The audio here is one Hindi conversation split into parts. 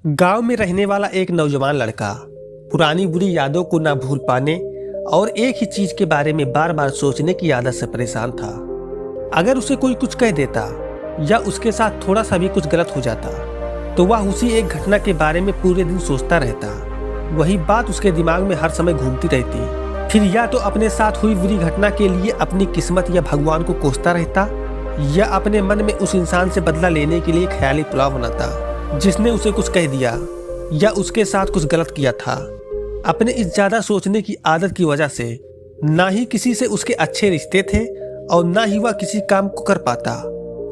गांव में रहने वाला एक नौजवान लड़का पुरानी बुरी यादों को ना भूल पाने और एक ही चीज के बारे में बार बार सोचने की आदत से परेशान था। अगर उसे कोई कुछ कह देता या उसके साथ थोड़ा सा भी कुछ गलत हो जाता तो वह उसी एक घटना के बारे में पूरे दिन सोचता रहता। वही बात उसके दिमाग में हर समय घूमती रहती। फिर या तो अपने साथ हुई बुरी घटना के लिए अपनी किस्मत या भगवान को कोसता रहता या अपने मन में उस इंसान से बदला लेने के लिए ख्याली पुलाव बनाता जिसने उसे कुछ कह दिया या उसके साथ कुछ गलत किया था। अपने इस ज्यादा सोचने की आदत की वजह से ना ही किसी से उसके अच्छे रिश्ते थे और ना ही वह किसी काम को कर पाता।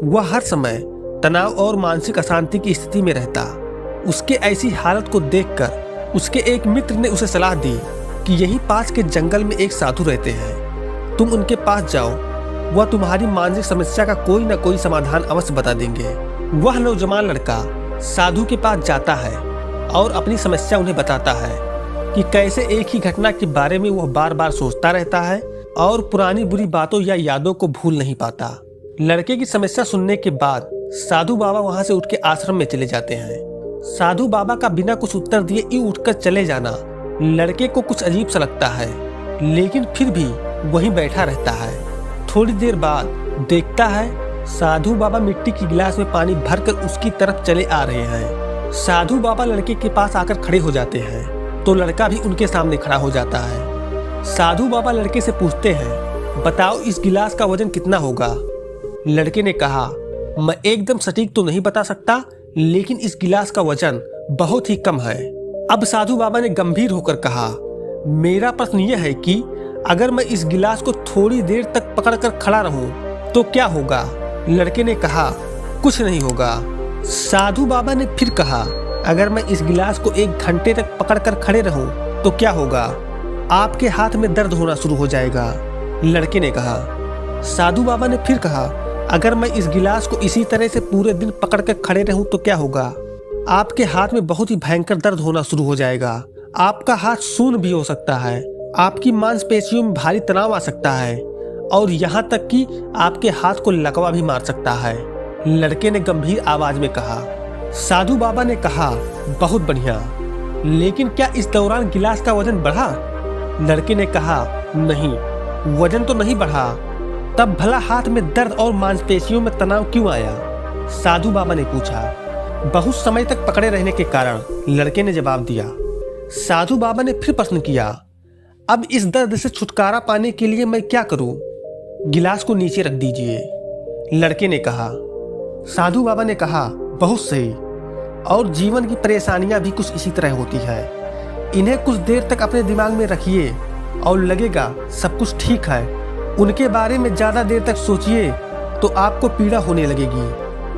वह हर समय तनाव और मानसिक अशांति की स्थिति में रहता। उसके ऐसी हालत को देखकर उसके एक मित्र ने उसे सलाह दी कि यहीं पास के जंगल में एक साधु रहते हैं, तुम उनके पास जाओ, वह तुम्हारी मानसिक समस्या का कोई ना कोई समाधान अवश्य बता देंगे। वह नौजवान लड़का साधु के पास जाता है और अपनी समस्या उन्हें बताता है कि कैसे एक ही घटना के बारे में वह बार बार सोचता रहता है और पुरानी बुरी बातों या यादों को भूल नहीं पाता। लड़के की समस्या सुनने के बाद साधु बाबा वहां से उठ के आश्रम में चले जाते हैं। साधु बाबा का बिना कुछ उत्तर दिए यूं उठकर चले जाना लड़के को कुछ अजीब सा लगता है, लेकिन फिर भी वहीं बैठा रहता है। थोड़ी देर बाद देखता है साधु बाबा मिट्टी की गिलास में पानी भरकर उसकी तरफ चले आ रहे हैं। साधु बाबा लड़के के पास आकर खड़े हो जाते हैं तो लड़का भी उनके सामने खड़ा हो जाता है। साधु बाबा लड़के से पूछते हैं, बताओ इस गिलास का वजन कितना होगा। लड़के ने कहा, मैं एकदम सटीक तो नहीं बता सकता, लेकिन इस गिलास का वजन बहुत ही कम है। अब साधु बाबा ने गंभीर होकर कहा, मेरा प्रश्न यह है कि अगर मैं इस गिलास को थोड़ी देर तक पकड़कर खड़ा रहूं तो क्या होगा। लड़के ने कहा, कुछ नहीं होगा। साधु बाबा ने फिर कहा, अगर मैं इस गिलास को 1 घंटे तक पकड़कर खड़े रहूं तो क्या होगा, आपके हाथ में दर्द होना शुरू हो जाएगा। लड़के ने कहा। साधु बाबा ने फिर कहा, अगर मैं इस गिलास को इसी तरह से पूरे दिन पकड़कर खड़े रहूं तो क्या होगा, आपके हाथ में बहुत ही भयंकर दर्द होना शुरू हो जाएगा। आपका हाथ सून भी हो सकता है, आपकी मांसपेशियों में भारी तनाव आ सकता है और यहाँ तक कि आपके हाथ को लकवा भी मार सकता है। लड़के ने गंभीर आवाज में कहा। साधु बाबा ने कहा, बहुत बढ़िया, लेकिन क्या इस दौरान गिलास का वजन बढ़ा। लड़के ने कहा, नहीं, वजन तो नहीं बढ़ा। तब भला हाथ में दर्द और मांसपेशियों में तनाव क्यों आया। साधु बाबा ने पूछा। बहुत समय तक पकड़े रहने के कारण, लड़के ने जवाब दिया। साधु बाबा ने फिर प्रश्न किया, अब इस दर्द से छुटकारा पाने के लिए मैं क्या करूं। गिलास को नीचे रख दीजिए, लड़के ने कहा। साधु बाबा ने कहा, बहुत सही, और जीवन की परेशानियां भी कुछ इसी तरह होती है। इन्हें कुछ देर तक अपने दिमाग में रखिए और लगेगा सब कुछ ठीक है। उनके बारे में ज्यादा देर तक सोचिए तो आपको पीड़ा होने लगेगी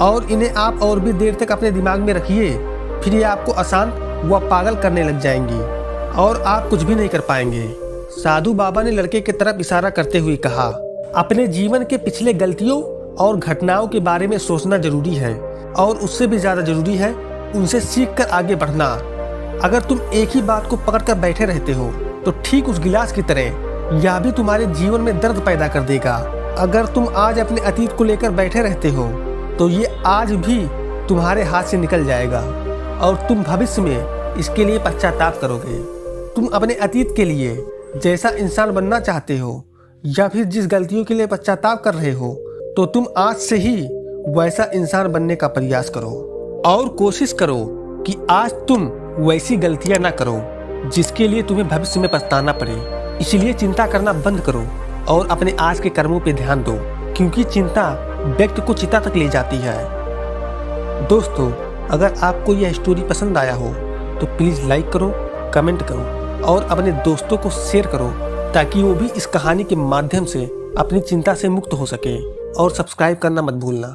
और इन्हें आप और भी देर तक अपने दिमाग में रखिए, फिर ये आपको अशांत व पागल करने लग जाएंगी और आप कुछ भी नहीं कर पाएंगे। साधु बाबा ने लड़के की तरफ इशारा करते हुए कहा, अपने जीवन के पिछले गलतियों और घटनाओं के बारे में सोचना जरूरी है और उससे भी ज्यादा जरूरी है उनसे सीखकर आगे बढ़ना। अगर तुम एक ही बात को पकड़कर बैठे रहते हो तो ठीक उस गिलास की तरह यह भी तुम्हारे जीवन में दर्द पैदा कर देगा। अगर तुम आज अपने अतीत को लेकर बैठे रहते हो तो ये आज भी तुम्हारे हाथ से निकल जाएगा और तुम भविष्य में इसके लिए पश्चाताप करोगे। तुम अपने अतीत के लिए जैसा इंसान बनना चाहते हो या फिर जिस गलतियों के लिए पश्चाताप कर रहे हो तो तुम आज से ही वैसा इंसान बनने का प्रयास करो और कोशिश करो कि आज तुम वैसी गलतियां ना करो जिसके लिए तुम्हें भविष्य में पछताना पड़े। इसलिए चिंता करना बंद करो और अपने आज के कर्मों पे ध्यान दो, क्योंकि चिंता व्यक्ति को चिता तक ले जाती है। दोस्तों, अगर आपको यह स्टोरी पसंद आया हो तो प्लीज लाइक करो, कमेंट करो और अपने दोस्तों को शेयर करो ताकि वो भी इस कहानी के माध्यम से अपनी चिंता से मुक्त हो सके। और सब्सक्राइब करना मत भूलना।